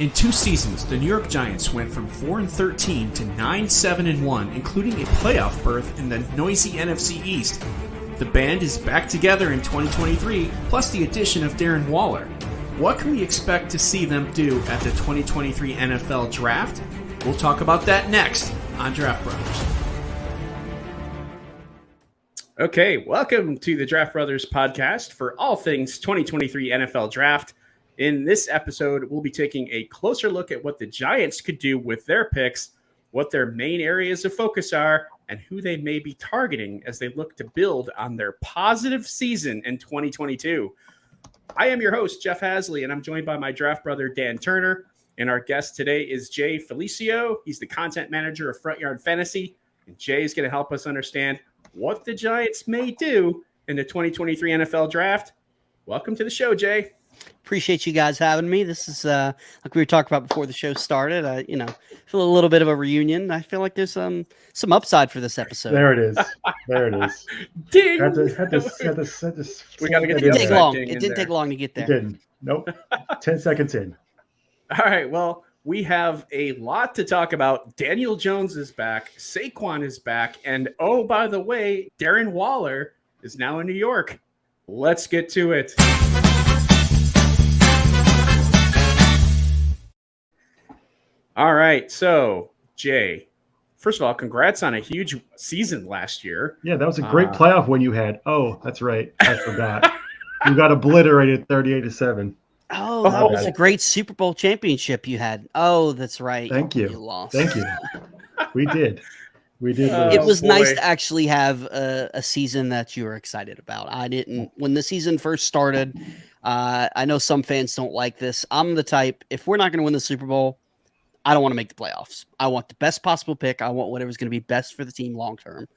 In 2 seasons, the New York Giants went from 4-13 to 9-7-1, including a playoff berth in the noisy NFC East. The band is back together in 2023, plus the addition of Darren Waller. What can we expect to see them do at the 2023 NFL Draft? We'll talk about that next on Draft Brothers. Okay, welcome to the Draft Brothers podcast for all things 2023 NFL Draft. In this episode, we'll be taking a closer look at what the Giants could do with their picks, what their main areas of focus are, and who they may be targeting as they look to build on their positive season in 2022. I am your host, Jeff Hasley, and I'm joined by my draft brother, Dan Turner. And our guest today is Jay Felicio. He's the content manager of Front Yard Fantasy. And Jay is going to help us understand what the Giants may do in the 2023 NFL Draft. Welcome to the show, Jay. Appreciate you guys having me. This is like we were talking about before the show started. I feel a little bit of a reunion. I feel like there's some upside for this upside. There it is. There it is. Ding! Had to, we got to get it didn't take long. It didn't take long to get there. It didn't. Nope. 10 seconds in. All right. Well, we have a lot to talk about. Daniel Jones is back. Saquon is back. And oh, by the way, Darren Waller is now in New York. Let's get to it. All right, so Jay, first of all, congrats on a huge season last year. Yeah, that was a great playoff win you had. Oh, that's right. I forgot. You got obliterated 38-7. Oh, that was a great Super Bowl championship you had. Oh, that's right. Thank you. You lost. Thank you. We did. We did. It was nice to actually have a season that you were excited about. I didn't. When the season first started, I know some fans don't like this. I'm the type, if we're not going to win the Super Bowl, I don't want to make the playoffs. I want the best possible pick. I want whatever's going to be best for the team long term.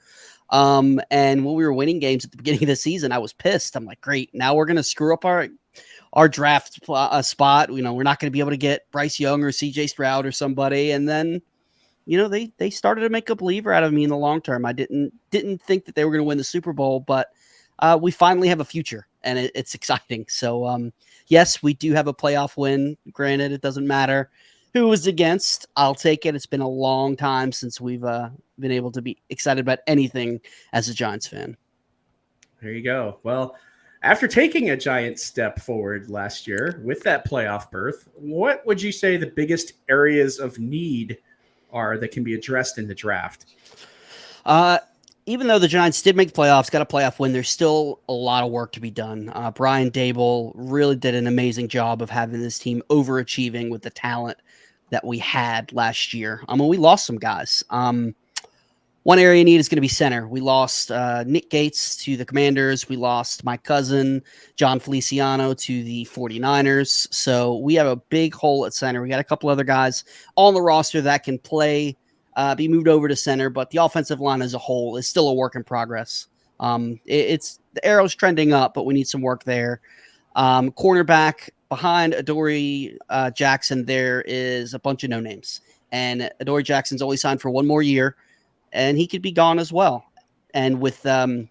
And when we were winning games at the beginning of the season, I was pissed. I'm like, great, now we're going to screw up our draft spot. We're not going to be able to get Bryce Young or CJ Stroud or somebody. And then, they started to make a believer out of me in the long term. I didn't think that they were going to win the Super Bowl, but we finally have a future, and it's exciting. So, yes, we do have a playoff win. Granted, it doesn't matter who was against. I'll take it. It's been a long time since we've been able to be excited about anything as a Giants fan. There you go. Well, after taking a giant step forward last year with that playoff berth, what would you say the biggest areas of need are that can be addressed in the draft? Even though the Giants did make the playoffs, got a playoff win, there's still a lot of work to be done. Brian Daboll really did an amazing job of having this team overachieving with the talent that we had last year. We lost some guys. One area need is going to be center. We lost Nick Gates to the Commanders. We lost my cousin, John Feliciano, to the 49ers. So we have a big hole at center. We got a couple other guys on the roster that can play, be moved over to center, but the offensive line as a whole is still a work in progress. It's the arrow's trending up, but we need some work there. Cornerback behind Adoree Jackson, there is a bunch of no names, and Adoree Jackson's only signed for 1 more year, and he could be gone as well. And with the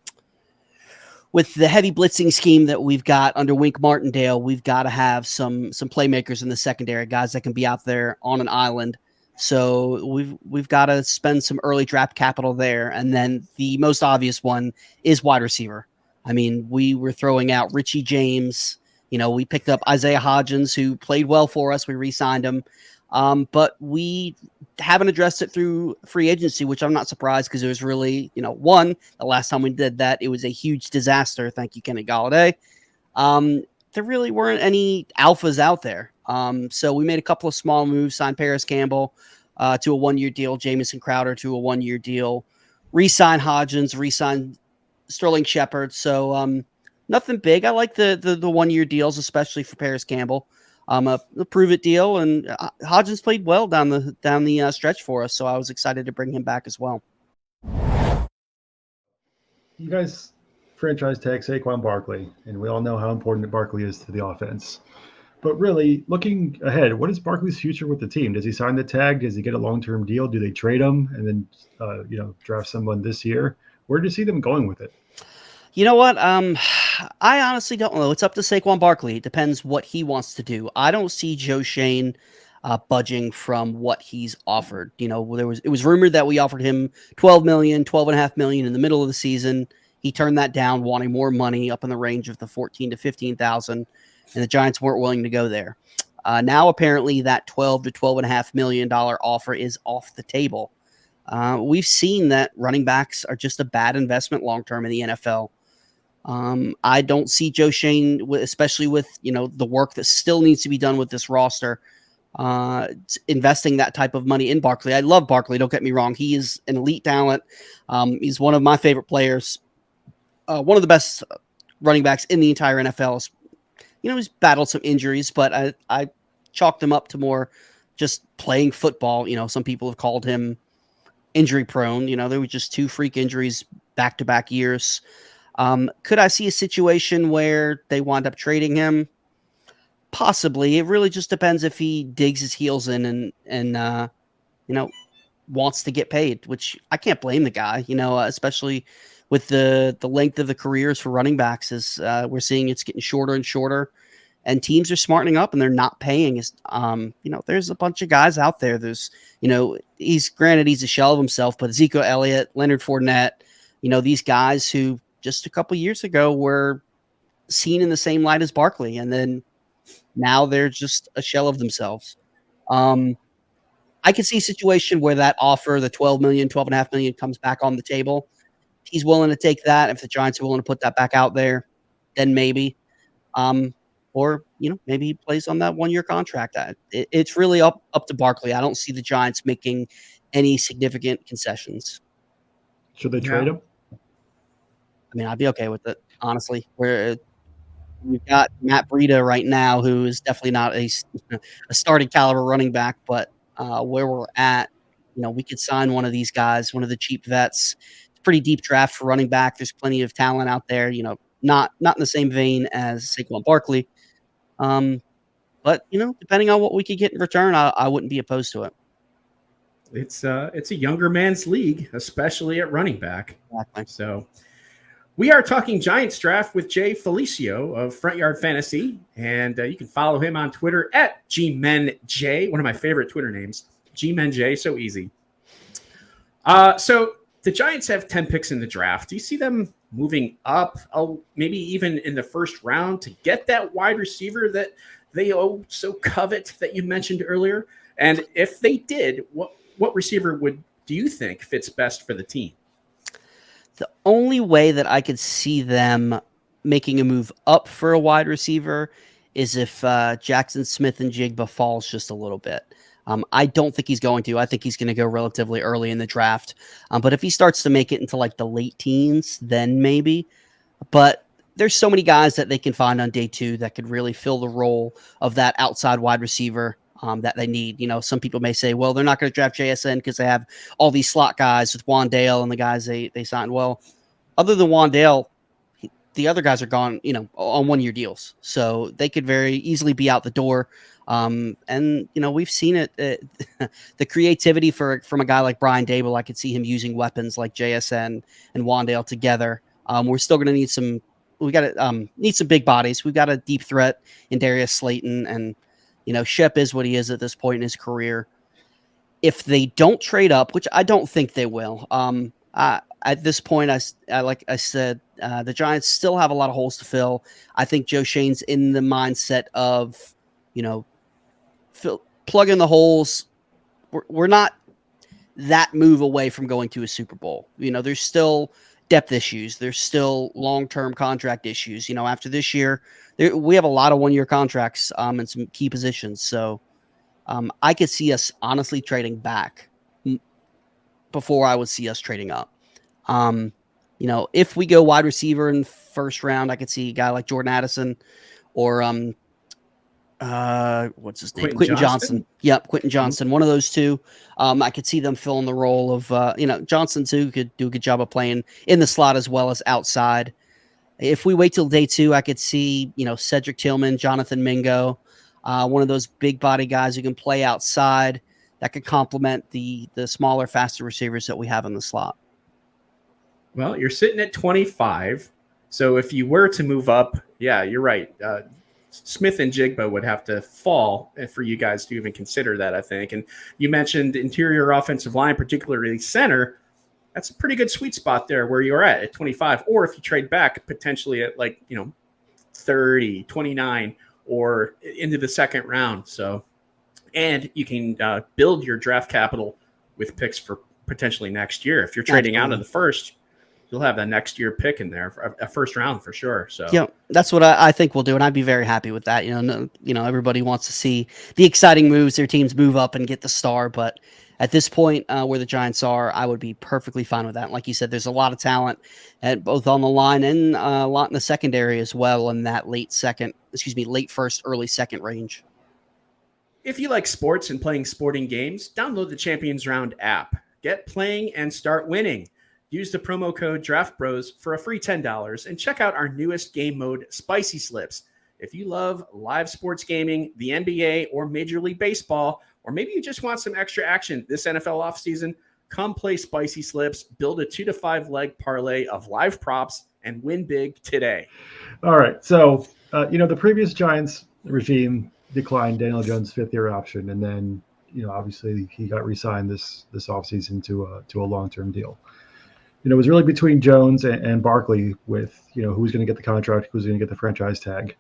heavy blitzing scheme that we've got under Wink Martindale, we've got to have some playmakers in the secondary, guys that can be out there on an island. So we've got to spend some early draft capital there. And then the most obvious one is wide receiver. We were throwing out Richie James. We picked up Isaiah Hodgins, who played well for us. We re-signed him. But we haven't addressed it through free agency, which I'm not surprised because it was really, the last time we did that, it was a huge disaster. Thank you, Kenny Golladay. There really weren't any alphas out there. So we made a couple of small moves, signed Paris Campbell to a 1-year deal, Jamison Crowder to a 1-year deal, re-signed Hodgins, re-signed Sterling Shepard. So nothing big. I like the 1-year deals, especially for Paris Campbell. A prove-it deal, and Hodgins played well down the stretch for us, so I was excited to bring him back as well. You guys franchise tag Saquon Barkley, and we all know how important Barkley is to the offense. But really, looking ahead, what is Barkley's future with the team? Does he sign the tag? Does he get a long-term deal? Do they trade him and then, draft someone this year? Where do you see them going with it? You know what? I honestly don't know. It's up to Saquon Barkley. It depends what he wants to do. I don't see Joe Shane budging from what he's offered. You know, it was rumored that we offered him 12 million, 12.5 million in the middle of the season. He turned that down, wanting more money up in the range of the 14 to 15,000, and the Giants weren't willing to go there. Now apparently that 12 to 12.5 million dollar offer is off the table. We've seen that running backs are just a bad investment long term in the NFL. I don't see Joe Schoen, especially with the work that still needs to be done with this roster, investing that type of money in Barkley. I love Barkley. Don't get me wrong; he is an elite talent. He's one of my favorite players. One of the best running backs in the entire NFL. He's battled some injuries, but I chalked him up to more just playing football. Some people have called him injury prone. There were just 2 freak injuries back-to-back years. Could I see a situation where they wind up trading him? Possibly. It really just depends if he digs his heels in and wants to get paid, which I can't blame the guy, especially with the length of the careers for running backs is we're seeing it's getting shorter and shorter, and teams are smartening up and they're not paying. There's a bunch of guys out there. There's, he's a shell of himself, but Ezekiel Elliott, Leonard Fournette, these guys who just a couple years ago were seen in the same light as Barkley, and then now they're just a shell of themselves. I could see a situation where that offer, the 12 million, 12.5 million, comes back on the table. He's willing to take that. If the Giants are willing to put that back out there, then maybe. Or, maybe he plays on that 1-year contract. It's really up to Barkley. I don't see the Giants making any significant concessions. Should they trade him? I mean, I'd be okay with it, honestly. We've got Matt Breida right now, who is definitely not a starting caliber running back, but where we're at, we could sign one of these guys, one of the cheap vets. It's a pretty deep draft for running back. There's plenty of talent out there, not in the same vein as Saquon Barkley. But depending on what we could get in return, I wouldn't be opposed to it. It's a younger man's league, especially at running back. Exactly. So we are talking Giants draft with Jay Felicio of Front Yard Fantasy, and you can follow him on Twitter at GMenJ, one of my favorite Twitter names. GMenJ, so easy. So the Giants have 10 picks in the draft. Do you see them moving up, maybe even in the first round, to get that wide receiver that they so covet that you mentioned earlier? And if they did, what receiver do you think fits best for the team? The only way that I could see them making a move up for a wide receiver is if Jackson Smith-Njigba falls just a little bit. I don't think he's going to. I think he's going to go relatively early in the draft. But if he starts to make it into like the late teens, then maybe. But there's so many guys that they can find on day 2 that could really fill the role of that outside wide receiver that they need. Some people may say, well, they're not going to draft JSN because they have all these slot guys with Wandale and the guys they signed. Well, other than Wandale, the other guys are gone, on 1-year deals. So they could very easily be out the door. And we've seen it, the creativity from a guy like Brian Dable. I could see him using weapons like JSN and Wandale together. We're still going to need some big bodies. We've got a deep threat in Darius Slayton, and Shep is what he is at this point in his career. If they don't trade up, which I don't think they will, at this point, like I said, the Giants still have a lot of holes to fill. I think Joe Schoen's in the mindset of, plug in the holes. We're not that move away from going to a Super Bowl. There's still depth issues. There's still long-term contract issues. After this year, we have a lot of 1-year contracts in some key positions. So I could see us honestly trading back before I would see us trading up. If we go wide receiver in first round, I could see a guy like Jordan Addison or what's his name? Quentin Johnson. Yep, Quentin Johnson. One of those two. I could see them filling the role of Johnson too could do a good job of playing in the slot as well as outside. If we wait till day 2, I could see Cedric Tillman, Jonathan Mingo, one of those big body guys who can play outside that could complement the smaller, faster receivers that we have in the slot. Well, you're sitting at 25. So if you were to move up, yeah, you're right. Smith and Jigba would have to fall for you guys to even consider that, I think. And you mentioned interior offensive line, particularly center. That's a pretty good sweet spot there where you're at 25. Or if you trade back, potentially at 30, 29, or into the second round. So, and you can build your draft capital with picks for potentially next year. If you're trading out of the first, you'll have that next year pick in there, a first round for sure. So yeah, that's what I think we'll do, and I'd be very happy with that. Everybody wants to see the exciting moves, their teams move up and get the star, but at this point, where the Giants are, I would be perfectly fine with that. Like you said, there's a lot of talent at both on the line and a lot in the secondary as well in that late first, early second range. If you like sports and playing sporting games, download the Champions Round app. Get playing and start winning. Use the promo code DraftBros for a free $10 and check out our newest game mode, Spicy Slips. If you love live sports gaming, the NBA or Major League Baseball, or maybe you just want some extra action this NFL offseason, come play Spicy Slips, build a 2 to 5 leg parlay of live props, and win big today. All right. So, the previous Giants regime declined Daniel Jones' fifth-year option, and then, obviously he got re-signed this offseason to a long-term deal. It was really between Jones and Barkley with, who's going to get the contract, who's going to get the franchise tag.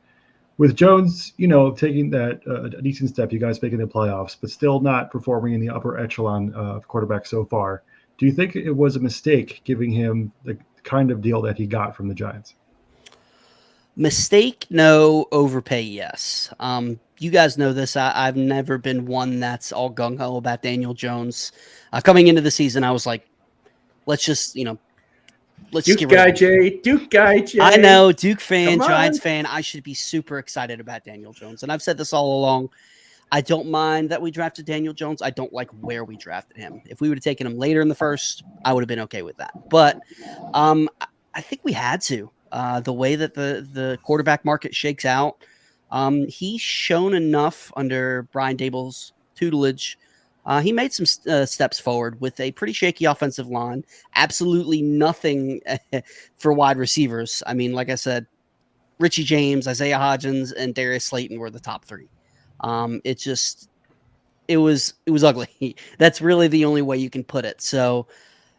With Jones, taking that a decent step, you guys making the playoffs, but still not performing in the upper echelon of quarterback so far. Do you think it was a mistake giving him the kind of deal that he got from the Giants? Mistake, no. Overpay, yes. You guys know this. I've never been one that's all gung-ho about Daniel Jones. Coming into the season, I was like, let's just, let's Duke get rid guy of Jay. Duke guy Jay. I know, Duke fan, Come Giants on. fan. I should be super excited about Daniel Jones. And I've said this all along. I don't mind that we drafted Daniel Jones. I don't like where we drafted him. If we would have taken him later in the first, I would have been okay with that. But I think we had to. The way that the quarterback market shakes out, he's shown enough under Brian Dable's tutelage. He made some steps forward with a pretty shaky offensive line. Absolutely nothing for wide receivers. I mean, like I said, Richie James, Isaiah Hodgins, and Darius Slayton were the top three. It was ugly. That's really the only way you can put it. So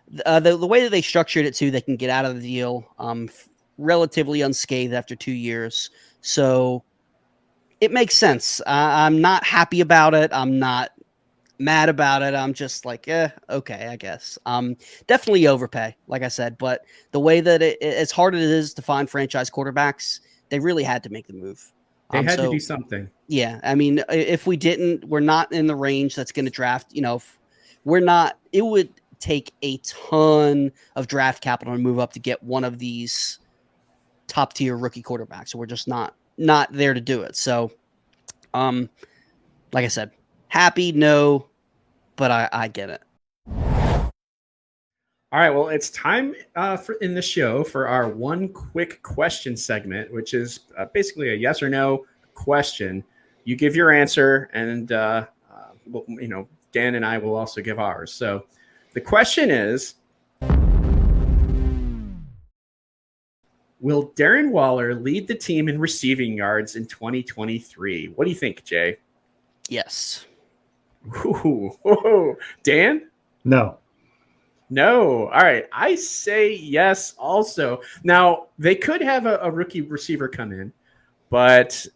the way that they structured it too, they can get out of the deal relatively unscathed after 2 years. So it makes sense. I'm not happy about it. I'm not mad about it. I'm just like, okay, I guess. Definitely overpay, like I said. But the way that as hard as it is to find franchise quarterbacks, they really had to make the move. They had to do something. Yeah, I mean, if we didn't, we're not in the range that's going to draft. If we're not, it would take a ton of draft capital to move up to get one of these top tier rookie quarterbacks. So we're just not there to do it. So, like I said, happy, no, but I get it. All right, well, it's time in the show for our one quick question segment, which is basically a yes or no question. You give your answer, and Dan and I will also give ours. So the question is, will Darren Waller lead the team in receiving yards in 2023? What do you think, Jay? Yes. Ooh. Dan? No. No. All right. I say yes also. Now, they could have a rookie receiver come in, but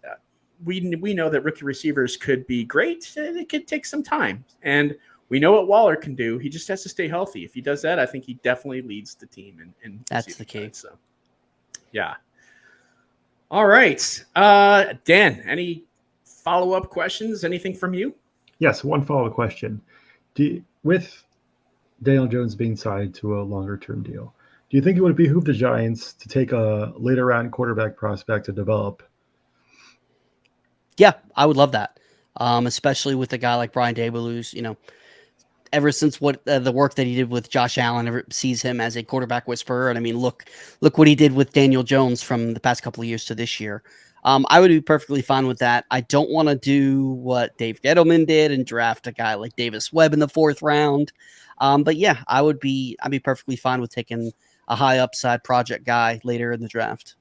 we know that rookie receivers could be great. It could take some time. And we know what Waller can do. He just has to stay healthy. If he does that, I think he definitely leads the team. In That's the key. So, yeah. All right. Dan, any follow-up questions? Anything from you? Yes, one follow-up question. With Daniel Jones being signed to a longer-term deal, do you think it would behoove the Giants to take a later-round quarterback prospect to develop? Yeah, I would love that, especially with a guy like Brian Dable, who's, ever since the work that he did with Josh Allen, sees him as a quarterback whisperer. And I mean, look what he did with Daniel Jones from the past couple of years to this year. I would be perfectly fine with that. I don't want to do what Dave Gettleman did and draft a guy like Davis Webb in the 4th round. But yeah, I'd be perfectly fine with taking a high upside project guy later in the draft.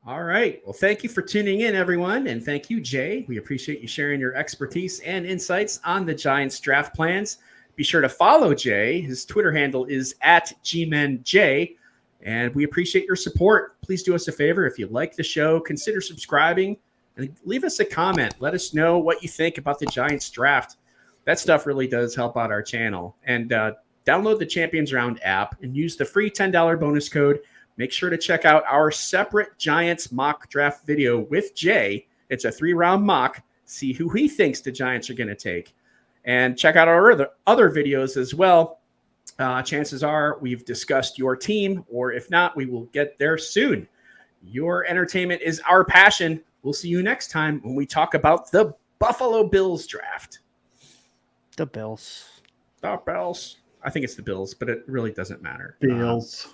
All right. Well, thank you for tuning in, everyone. And thank you, Jay. We appreciate you sharing your expertise and insights on the Giants draft plans. Be sure to follow Jay. His Twitter handle is @GmenJ. And we appreciate your support. Please do us a favor. If you like the show, consider subscribing and leave us a comment. Let us know what you think about the Giants draft. That stuff really does help out our channel. And download the Champions Round app and use the free $10 bonus code. Make sure to check out our separate Giants mock draft video with Jay. It's a 3-round mock. See who he thinks the Giants are going to take. And check out our other videos as well. Chances are we've discussed your team, or if not, we will get there soon. Your entertainment is our passion. We'll see you next time when we talk about the Buffalo Bills draft. The Bills. The Bills. I think it's the Bills, but it really doesn't matter. Bills.